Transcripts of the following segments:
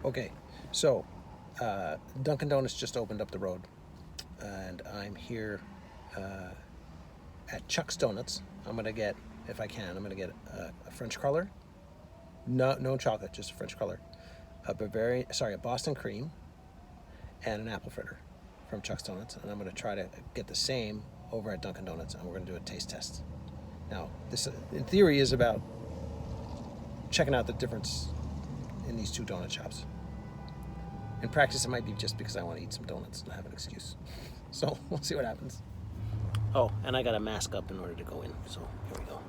Okay, so Dunkin Donuts just opened up the road, and I'm here at Chuck's Donuts. I'm gonna get, if I can, I'm gonna get a French cruller, no chocolate, just a French cruller, a Boston cream, and an apple fritter from Chuck's Donuts, and I'm gonna try to get the same over at Dunkin Donuts, and we're gonna do a taste test. Now, this in theory is about checking out the difference in these two donut shops. In practice, it might be just because I want to eat some donuts and have an excuse. So we'll see what happens. Oh, and I got to mask up in order to go in. So here we go.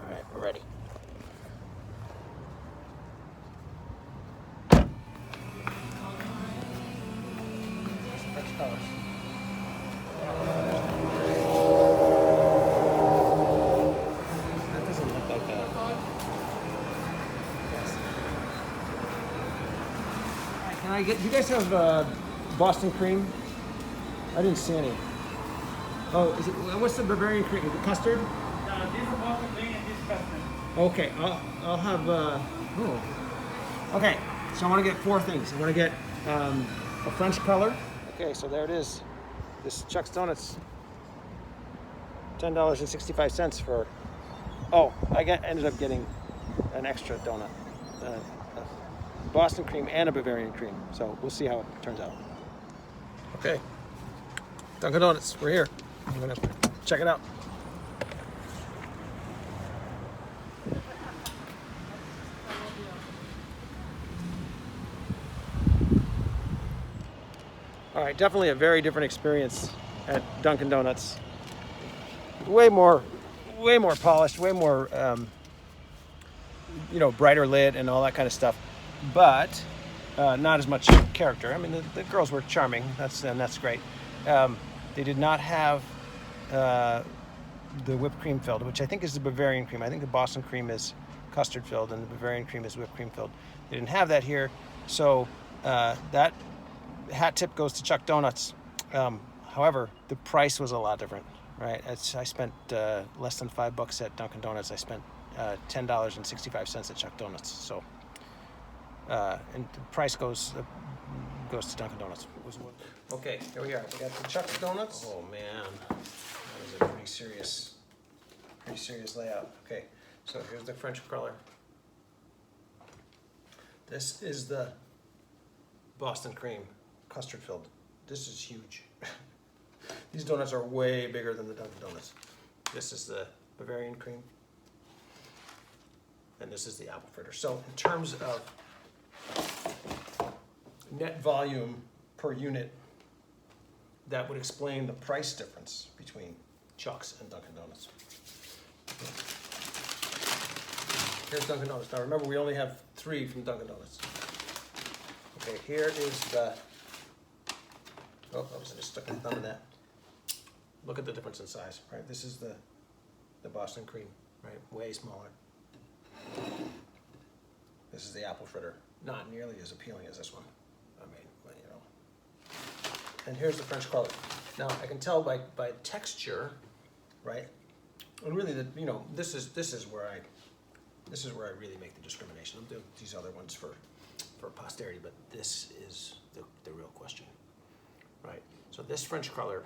All right, we're ready. French colors. That doesn't look like a... Can I get? Do you guys have Boston cream? I didn't see any. Oh, is it? What's the Bavarian cream? Is it custard? No, this is Boston cream and this custard. Okay, I'll have. Oh. Okay, so I want to get four things. I want to get a French cruller. Okay, so there it is. This Chuck's Donuts. $10.65 for. Oh, ended up getting an extra donut. Boston cream and a Bavarian cream. So we'll see how it turns out. Okay, Dunkin' Donuts, we're here. I'm gonna check it out. All right, definitely a very different experience at Dunkin' Donuts. Way more polished, way more, brighter lit and all that kind of stuff. But not as much character. I mean, the girls were charming. That's great. They did not have the whipped cream filled, which I think is the Bavarian cream. I think the Boston cream is custard filled and the Bavarian cream is whipped cream filled. They didn't have that here, so that hat tip goes to Chuck Donuts. However, the price was a lot different, right? I spent less than $5 at Dunkin' Donuts. I spent $10.65 at Chuck Donuts. So. And the price goes to Dunkin' Donuts. Okay, here we are. We got the Chuck Donuts. Oh man, that was a pretty serious layout. Okay, so here's the French cruller. This is the Boston cream, custard filled. This is huge. These donuts are way bigger than the Dunkin' Donuts. This is the Bavarian cream, and this is the apple fritter. So in terms of net volume per unit, that would explain the price difference between Chuck's and Dunkin' Donuts. Here's Dunkin' Donuts. Now remember, we only have 3 from Dunkin' Donuts. Okay, here is the... Oh, I just stuck my thumb in that. Look at the difference in size, right? This is the Boston cream, right? Way smaller. This is the apple fritter. Not nearly as appealing as this one. I mean, And here's the French cruller. Now I can tell by texture, right? And really, this is where I really make the discrimination. I'm doing these other ones for posterity, but this is the real question, right? So this French cruller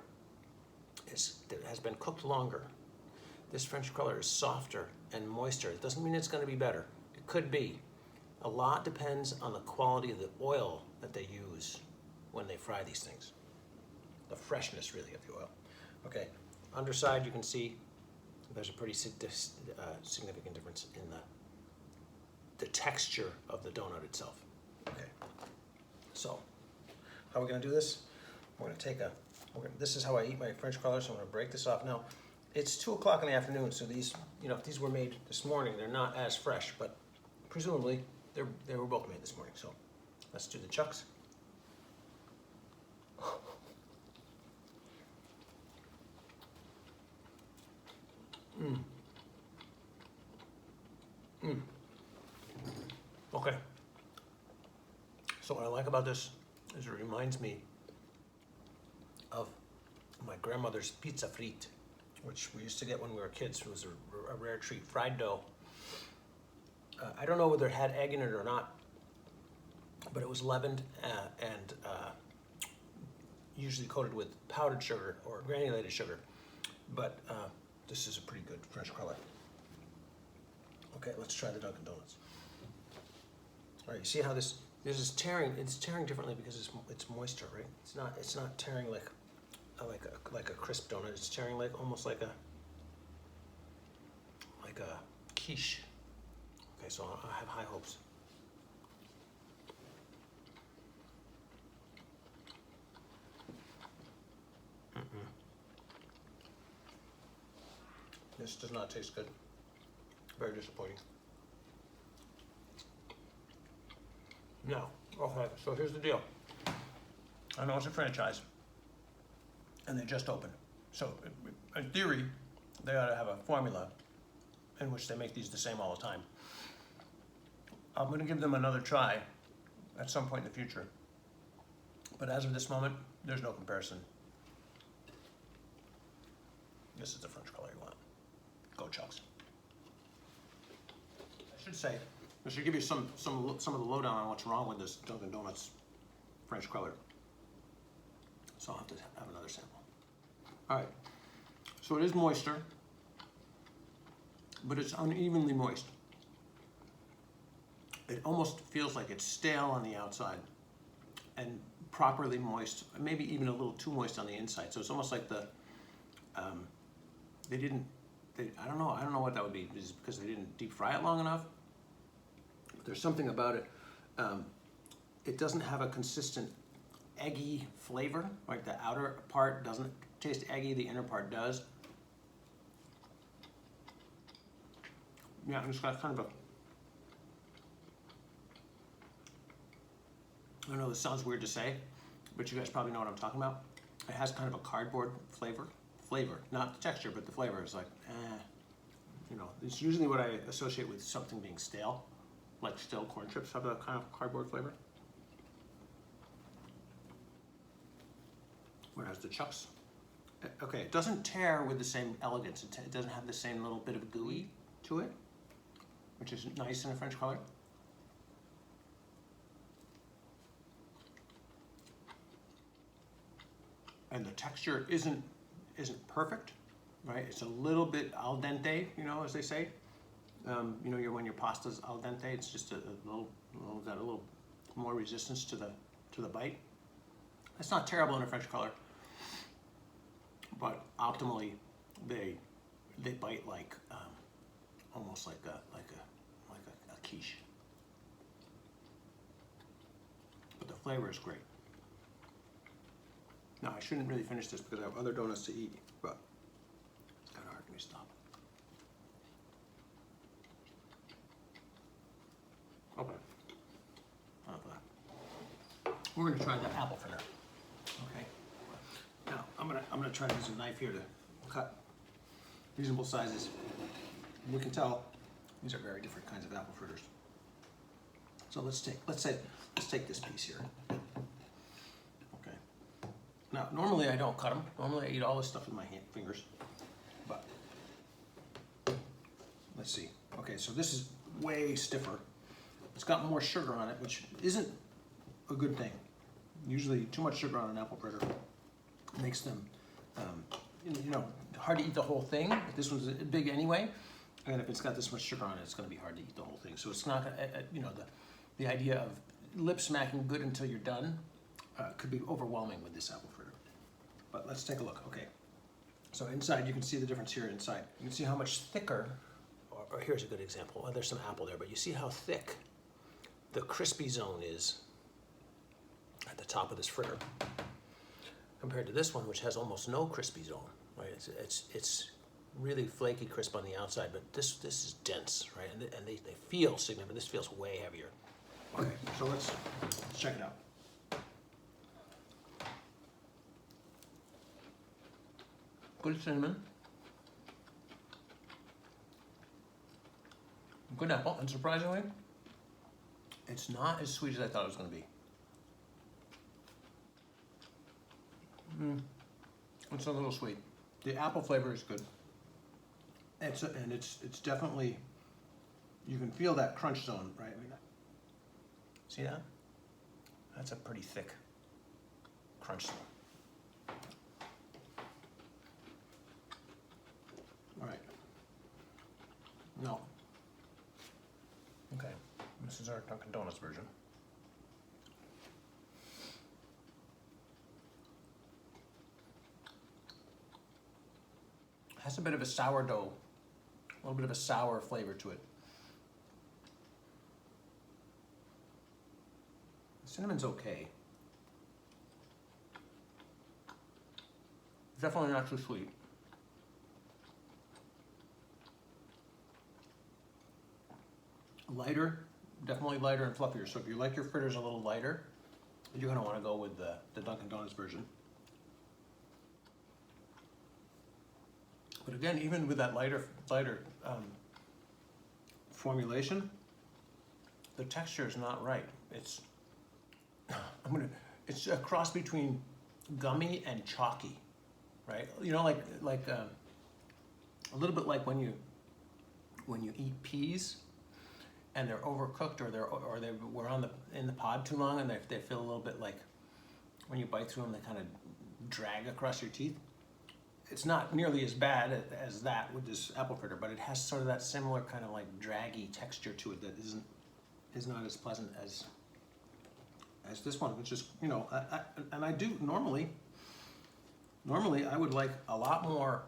has been cooked longer. This French cruller is softer and moister. It doesn't mean it's going to be better. It could be. A lot depends on the quality of the oil that they use when they fry these things. The freshness, really, of the oil. Okay, underside you can see there's a pretty significant difference in the texture of the donut itself. Okay, so how are we going to do this? We're going to take this is how I eat my French cruller, so I'm going to break this off. Now, it's 2 o'clock in the afternoon, so these, if these were made this morning, they're not as fresh, but presumably they were both made this morning. So let's do the Chucks. Okay. So what I like about this is it reminds me of my grandmother's pizza frite, which we used to get when we were kids. It was a rare treat. Fried dough, I don't know whether it had egg in it or not, but it was leavened and usually coated with powdered sugar or granulated sugar. But this is a pretty good French cruller. Okay, let's try the Dunkin' Donuts. All right, you see how this is tearing? It's tearing differently because it's moisture, right? It's not tearing like a crisp donut. It's tearing like almost like a quiche. Okay, so I have high hopes. This does not taste good. Very disappointing. Now, okay, so here's the deal. I know it's a franchise, and they just opened. So, in theory, they ought to have a formula in which they make these the same all the time. I'm going to give them another try at some point in the future. But as of this moment, there's no comparison. This is the French color you want. Go Chucks. I should say, I should give you some of the lowdown on what's wrong with this Dunkin' Donuts French cruller. So I'll have to have another sample. All right, so it is moister, but it's unevenly moist. It almost feels like it's stale on the outside and properly moist, maybe even a little too moist on the inside. So it's almost like I don't know what that would be. Is it because they didn't deep fry it long enough? But there's something about it. It doesn't have a consistent eggy flavor. Like the outer part doesn't taste eggy, the inner part does. Yeah, it's got kind of a, I know this sounds weird to say, but you guys probably know what I'm talking about. It has kind of a cardboard flavor, not the texture, but the flavor is like, you know, it's usually what I associate with something being stale, like stale corn chips have a kind of cardboard flavor. Whereas the Chucks, okay, it doesn't tear with the same elegance. It doesn't have the same little bit of gooey to it, which is nice in a French color. And the texture isn't perfect, right? It's a little bit al dente, you know, as they say. You know, when your pasta's al dente, it's just a little more resistance to the bite. It's not terrible in a French color, but optimally, they bite like almost like a quiche. But the flavor is great. Now, I shouldn't really finish this because I have other donuts to eat, but it's kind of hard for me to stop. Okay. We're going to try the apple fritter. Okay. Now, I'm gonna try to use a knife here to cut reasonable sizes. And you can tell these are very different kinds of apple fritters. So let's take this piece here. Okay. Now, normally I don't cut them. Normally I eat all this stuff with my fingers. But let's see. Okay, so this is way stiffer. It's got more sugar on it, which isn't a good thing. Usually, too much sugar on an apple fritter makes them, you know, hard to eat the whole thing. But this one's big anyway, and if it's got this much sugar on it, it's going to be hard to eat the whole thing. So it's not, you know, the idea of lip smacking good until you're done could be overwhelming with this apple fritter. But let's take a look. Okay, so inside you can see the difference here inside. You can see how much thicker. Or here's a good example. Well, there's some apple there, but you see how thick the crispy zone is at the top of this fritter compared to this one, which has almost no crispy zone, right? It's really flaky crisp on the outside, but this is dense, right? And they feel significant. This feels way heavier. Okay, so let's check it out. Good cinnamon. Good apple, and surprisingly, it's not as sweet as I thought it was going to be. It's a little sweet. The apple flavor is good. It's definitely you can feel that crunch zone, right? See that? That's a pretty thick crunch zone. All right. No. Okay, this is our Dunkin Donuts version. Has a bit of a sourdough, a little bit of a sour flavor to it. The cinnamon's okay. It's definitely not too sweet. Lighter, definitely lighter and fluffier. So if you like your fritters a little lighter, you're gonna wanna go with the Dunkin Donuts version. But again, even with that lighter formulation, the texture is not right. It's it's a cross between gummy and chalky, right? You know, like a little bit like when you eat peas and they're overcooked or they were in the pod too long and they feel a little bit like when you bite through them they kind of drag across your teeth. It's not nearly as bad as that with this apple fritter, but it has sort of that similar kind of like draggy texture to it that is not as pleasant as this one, which is, you know, I do normally I would like a lot more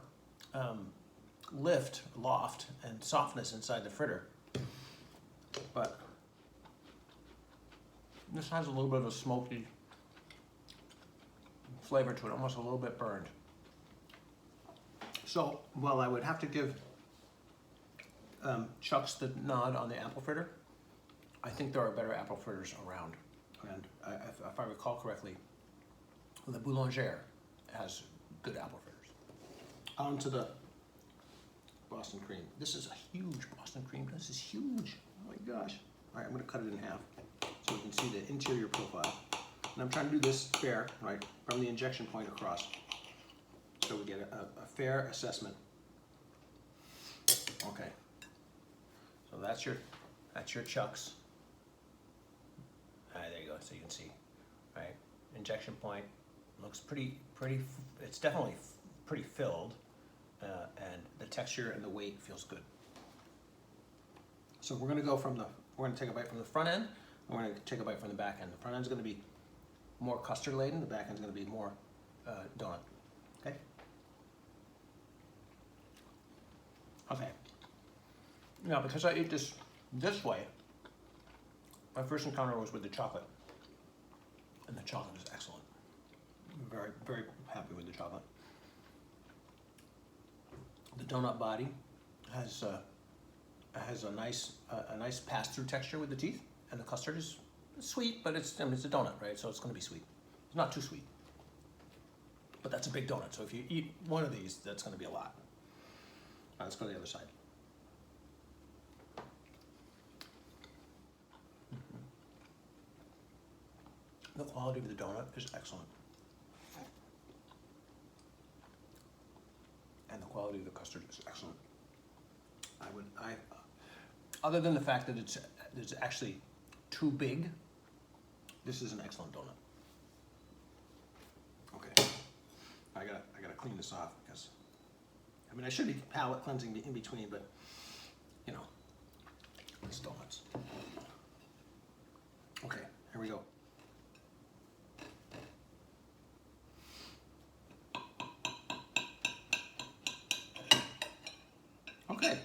loft and softness inside the fritter, but this has a little bit of a smoky flavor to it, almost a little bit burned. So, while I would have to give Chuck's the nod on the apple fritter, I think there are better apple fritters around. And if I recall correctly, the Boulanger has good apple fritters. On to the Boston cream. This is a huge Boston cream. This is huge. Oh my gosh. All right, I'm gonna cut it in half so you can see the interior profile. And I'm trying to do this fair, right, from the injection point across. So we get a fair assessment. Okay. So that's your Chuck's. There you go. So you can see, right? Injection point looks pretty. It's definitely pretty filled, and the texture and the weight feels good. So we're gonna take a bite from the front end. And we're gonna take a bite from the back end. The front end is gonna be more custard laden. The back end is gonna be more donut. Okay. Okay. Now, because I ate this way, my first encounter was with the chocolate, and the chocolate is excellent. I'm very, very happy with the chocolate. The donut body has a nice pass-through texture with the teeth, and the custard is sweet, but it's a donut, right? So it's going to be sweet. It's not too sweet, but that's a big donut. So if you eat one of these, that's going to be a lot. All right, let's go to the other side. The quality of the donut is excellent. And the quality of the custard is excellent. Other than the fact that it's actually too big, this is an excellent donut. Okay, I gotta clean this off because, I mean, I should be palate cleansing in between, but you know, it's donuts. Okay, here we go. Okay,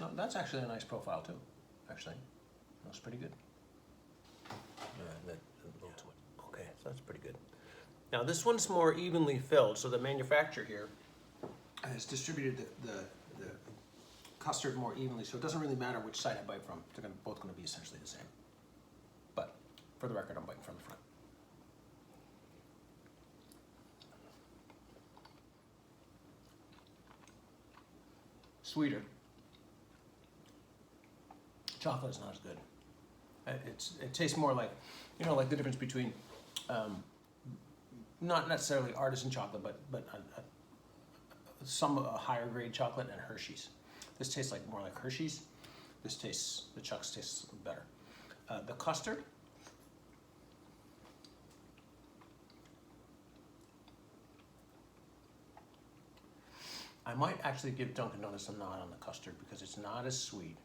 no, that's actually a nice profile too. Actually, that's pretty good. Okay, so that's pretty good. Now this one's more evenly filled, so the manufacturer here has distributed the custard more evenly, so it doesn't really matter which side I bite from. They're both going to be essentially the same. But for the record, I'm biting from the front. Sweeter. Chocolate is not as good. It tastes more like, you know, like the difference between, not necessarily artisan chocolate, but some higher grade chocolate and Hershey's. This tastes like more like Hershey's, the Chuck's tastes better. The custard, I might actually give Dunkin' Donuts a nod on the custard because it's not as sweet,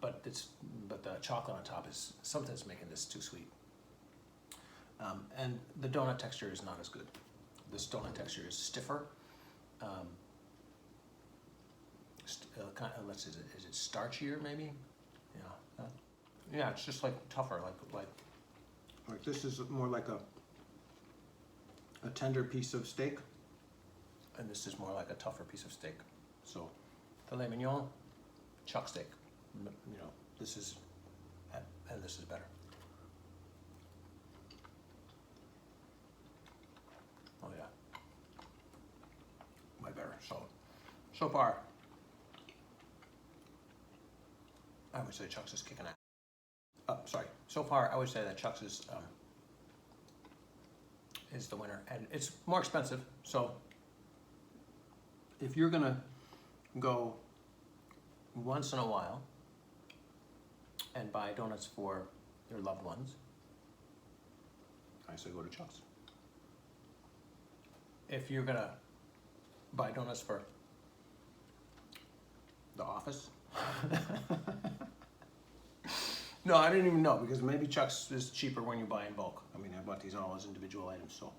but the chocolate on top is something's making this too sweet. And the donut texture is not as good. This donut texture is stiffer. Kind of, let's see, is it starchier maybe? Yeah. Yeah, it's just like tougher, like this is more like a tender piece of steak, and this is more like a tougher piece of steak. So, filet mignon, chuck steak. You know, this is, and this is better. Oh yeah, way better. So far, I would say Chuck's is kicking ass. Sorry. So far, I would say that Chuck's is the winner, and it's more expensive. So if you're gonna go once in a while and buy donuts for your loved ones, I say go to Chuck's. If you're gonna buy donuts for the office, no, I didn't even know, because maybe Chuck's is cheaper when you buy in bulk. I mean, I bought these all as individual items. So,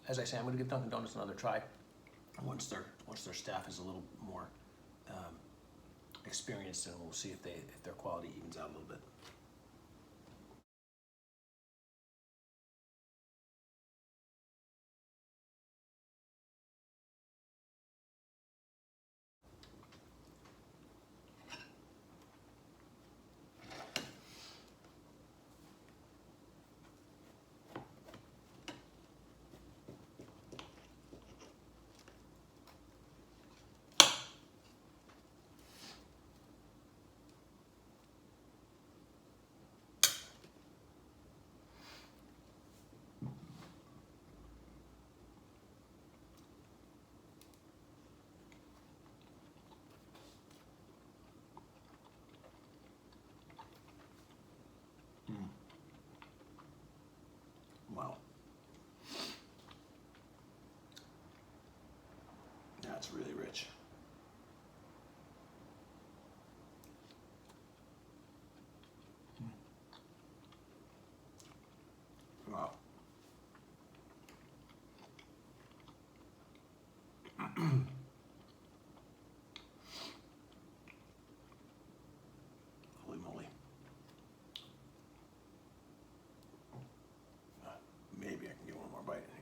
as I say, I'm going to give Dunkin' Donuts another try once their staff is a little more experienced, and we'll see if their quality evens out a little bit. Wow. That's really rich. Wow. Holy moly. Maybe I can get one more bite in here.